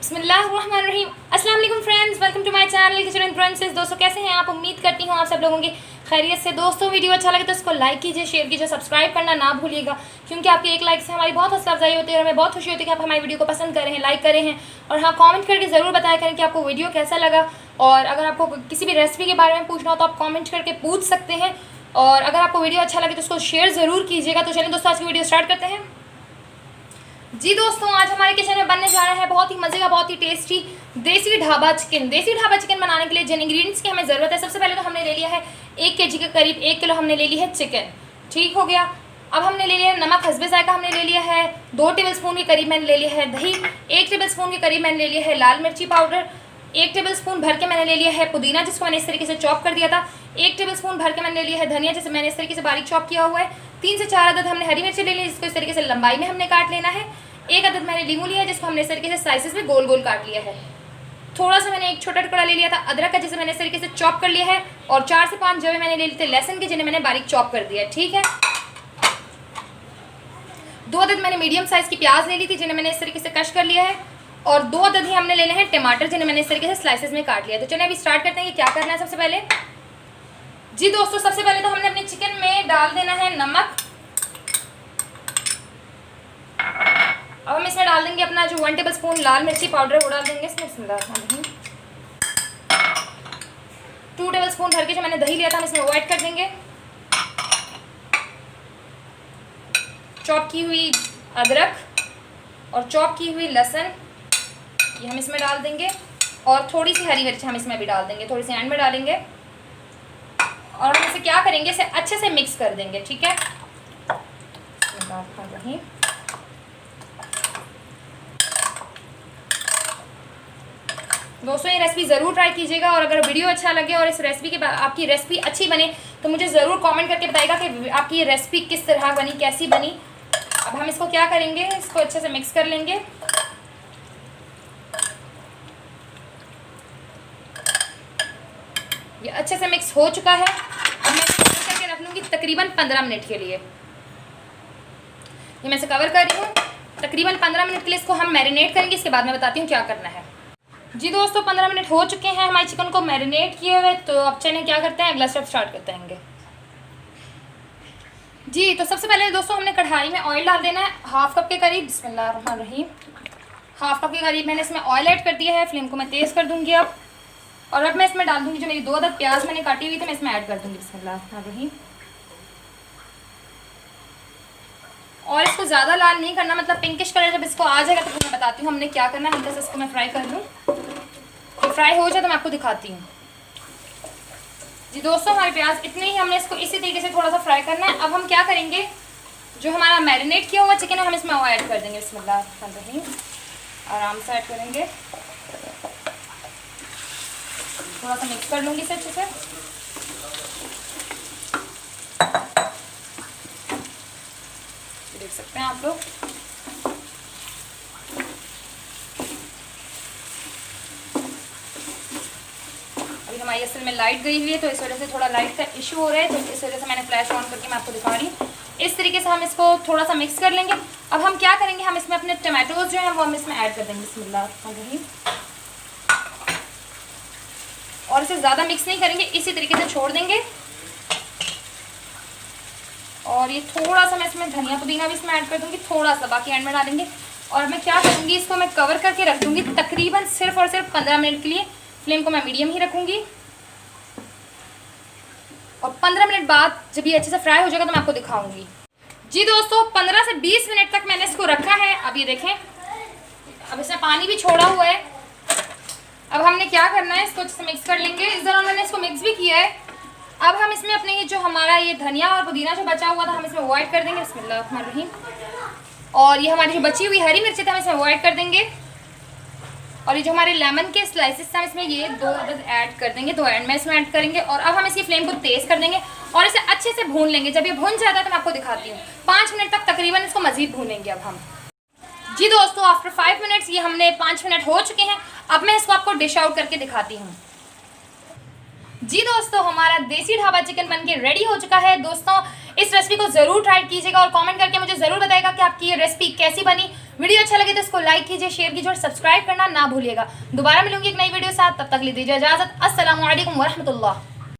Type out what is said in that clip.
बिस्मिल्लाहिर्रहमानिर्रहीम। अस्सलाम वालेकुम friends, welcome to my channel kitchen and princess. दोस्तों कैसे हैं आप? उम्मीद करती हूँ आप सब लोगों की खैरियत से। दोस्तों वीडियो अच्छा लगे तो इसको लाइक कीजिए, शेयर कीजिए, सब्सक्राइब करना ना भूलिएगा, क्योंकि आपके एक लाइक से हमारी बहुत हौसला अफजाई होती है और हमें बहुत खुशी होती है कि आप हमारी वीडियो को पसंद कर रहे हैं, लाइक कर रहे हैं। और हाँ, कॉमेंट करके ज़रूर बताया करें कि आपको वीडियो कैसा लगा। और अगर आपको किसी भी रेसिपी के बारे में पूछना हो तो आप कॉमेंट करके पूछ सकते हैं। और अगर आपको वीडियो अच्छा लगे तो उसको शेयर ज़रूर कीजिएगा। तो चलिए दोस्तों, आज की वीडियो स्टार्ट करते हैं। जी दोस्तों, आज हमारे किचन में बनने जा रहा है बहुत ही मज़े का, बहुत ही टेस्टी देसी ढाबा चिकन। देसी ढाबा चिकन बनाने के लिए जिन इंग्रेडिएंट्स की हमें ज़रूरत है, सबसे पहले तो हमने ले लिया है 1 kg के करीब 1 किलो हमने ले ली है चिकन। ठीक हो गया। अब हमने ले लिया है नमक हस्बे जायका, हमने ले लिया है 2 टेबलस्पून के करीब मैंने ले लिया है दही, 1 टेबलस्पून के करीब मैंने ले लिया है लाल मिर्ची पाउडर, 1 टेबलस्पून भर के मैंने ले लिया है पुदीना जिसको मैंने इस तरीके से चॉप कर दिया था, 1 टेबलस्पून भर के मैंने ले लिया है धनिया जिसे मैंने इस तरीके से बारीक चॉप किया हुआ है, 3 से 4 अदद हमने हरी मिर्ची ले ली जिसको इस तरीके से लंबाई में हमने काट लेना है, 1 अदद मैंने लीमू लिया है जिसको हमने इस तरीके से स्लाइसेस में गोल गोल काट लिया है। थोड़ा सा मैंने एक छोटा टुकड़ा ले लिया था अदरक का जिसे मैंने इस तरीके से चॉप कर लिया है, और 4 से 5 जवे मैंने ले लिए थे लहसुन के जिन्हें मैंने बारीक चॉप कर दिया है। ठीक है। 2 अदद मैंने मीडियम साइज़ की प्याज ले ली थी जिन्हें मैंने इस तरीके से कश कर लिया है, और 2 अदद ही हमने लेने हैं टमाटर जिन्हें मैंने इस तरीके से स्लाइसेस में काट लिया है। तो चलिए अभी स्टार्ट करते हैं कि क्या करना है। सबसे पहले जी दोस्तों, सबसे पहले तो हमने अपने चिकन में डाल देना है नमक। अब हम इसमें डाल देंगे अपना जो 1 टेबलस्पून लाल मिर्ची पाउडर है वो डाल देंगे इसमें। 2 टेबलस्पून भर के जो मैंने दही लिया था हम इसमें वो ऐड कर देंगे। चॉप की हुई अदरक और चॉप की हुई लहसुन ये हम इसमें डाल देंगे, और थोड़ी सी हरी मिर्च हम इसमें भी डाल देंगे, थोड़ी सी एंड में डालेंगे। और हम इसे क्या करेंगे, इसे अच्छे से मिक्स कर देंगे। ठीक है। दोस्तों ये रेसिपी ज़रूर ट्राई कीजिएगा, और अगर वीडियो अच्छा लगे और इस रेसिपी के आपकी रेसिपी अच्छी बने तो मुझे ज़रूर कमेंट करके बताइएगा कि आपकी ये रेसिपी किस तरह बनी, कैसी बनी। अब हम इसको क्या करेंगे, इसको अच्छे से मिक्स कर लेंगे। ये अच्छे से मिक्स हो चुका है। अब मैं इसे कवर करके रख लूँगी तकरीबन 15 मिनट के लिए। ये मैं इसे कवर कर रही हूँ तकरीबन 15 मिनट के लिए। इसको हम मैरिनेट करेंगे, इसके बाद मैं बताती हूँ क्या करना है। जी दोस्तों, 15 मिनट हो चुके हैं हमारे चिकन को मैरिनेट किए हुए। तो अब चलिए क्या करते हैं, अगला स्टेप स्टार्ट करते हैं। जी तो सबसे पहले दोस्तों हमने कढ़ाई में ऑयल डाल देना है 1/2 कप के करीब। बिस्मिल्लाहिर्रहमानिर्रहीम। 1/2 कप के करीब मैंने इसमें ऑयल ऐड कर दिया है। फ्लेम को मैं तेज़ कर दूँगी अब। और अब मैं इसमें डाल दूँगी जो मेरी 2 अदद प्याज मैंने काटी हुई थी, मैं इसमें ऐड कर दूँगी। बिस्मिल्लाहिर्रहमानिर्रहीम। और इसको ज़्यादा लाल नहीं करना, मतलब पिंकिश कलर जब इसको आ जाएगा तो मैं बताती हूँ हमने क्या करना है। हल्का सा इसको मैं फ्राई कर लूँ, तो फ्राई हो जाए तो मैं आपको दिखाती हूँ। जी दोस्तों, हमारे प्याज इतने ही, हमने इसको इसी तरीके से थोड़ा सा फ्राई करना है। अब हम क्या करेंगे, जो हमारा मैरिनेट किया हुआ चिकन है हम इसमें वो ऐड कर देंगे। बिस्मिल्लाहिर्रहमानिर्रहीम। आराम से ऐड करेंगे, थोड़ा सा मिक्स कर लूँगी इसे अच्छे से। देख सकते हैं आप लोग। अभी हमारी असल में लाइट गई हुई है तो इस वजह से थोड़ा लाइट का इशू हो रहा है, तो इस वजह से मैंने फ्लैश ऑन करके मैं आपको दिखा रही हूँ। इस तरीके से हम इसको थोड़ा सा मिक्स कर लेंगे। अब हम क्या करेंगे, हम इसमें अपने टमाटोज जो हैं वो हम इसमें ऐड कर देंगे। बिस्मिल्लाहिर्रहमानिर्रहीम। और इसे ज़्यादा मिक्स नहीं करेंगे, इसी तरीके से छोड़ देंगे। और ये थोड़ा सा मैं इसमें धनिया पुदीना भी इसमें ऐड कर दूँगी, थोड़ा सा, बाकी एंड में डालेंगे। और मैं क्या करूँगी, इसको मैं कवर करके रख दूँगी तकरीबन सिर्फ और सिर्फ 15 मिनट के लिए। फ्लेम को मैं मीडियम ही रखूँगी, और 15 मिनट बाद जब ये अच्छे से फ्राई हो जाएगा तो मैं आपको दिखाऊँगी। जी दोस्तों, 15 से 20 मिनट तक मैंने इसको रखा है। अब ये देखें, अब इसमें पानी भी छोड़ा हुआ है। अब हमने क्या करना है, इसको अच्छे से मिक्स कर लेंगे। इस दौरान मैंने इसको मिक्स भी किया है। अब हम इसमें अपने ये जो हमारा ये धनिया और पुदीना जो बचा हुआ था हम इसमें वो ऐड कर देंगे। बिस्मिल्लाहिर्रहमानिर्रहीम। और ये हमारी जो बची हुई हरी मिर्ची थी हम इसमें वो ऐड कर देंगे। और ये जो हमारे लेमन के स्लाइसेस हम इसमें ये 2 अदद ऐड कर देंगे, 2 एंड में इसमें ऐड करेंगे। और अब हम इसकी फ्लेम को तेज़ कर देंगे और इसे अच्छे से भून लेंगे। जब ये भून जाता है तो मैं आपको दिखाती हूँ। 5 मिनट तक तकरीबन इसको मज़ीद भूनेंगे। अब हम जी दोस्तों, आफ्टर 5 मिनट्स, ये हमने 5 मिनट हो चुके हैं। अब मैं इसको आपको डिश आउट करके दिखाती हूँ। जी दोस्तों, हमारा देसी ढाबा चिकन बनके रेडी हो चुका है। दोस्तों इस रेसिपी को ज़रूर ट्राई कीजिएगा और कमेंट करके मुझे ज़रूर बताइएगा कि आपकी ये रेसिपी कैसी बनी। वीडियो अच्छा लगे तो इसको लाइक कीजिए, शेयर कीजिए और सब्सक्राइब करना ना भूलिएगा। दोबारा मिलूंगी एक नई वीडियो के साथ, तब तक लीजिए इजाज़त। अस्सलामु अलैकुम वरहमतुल्लाह।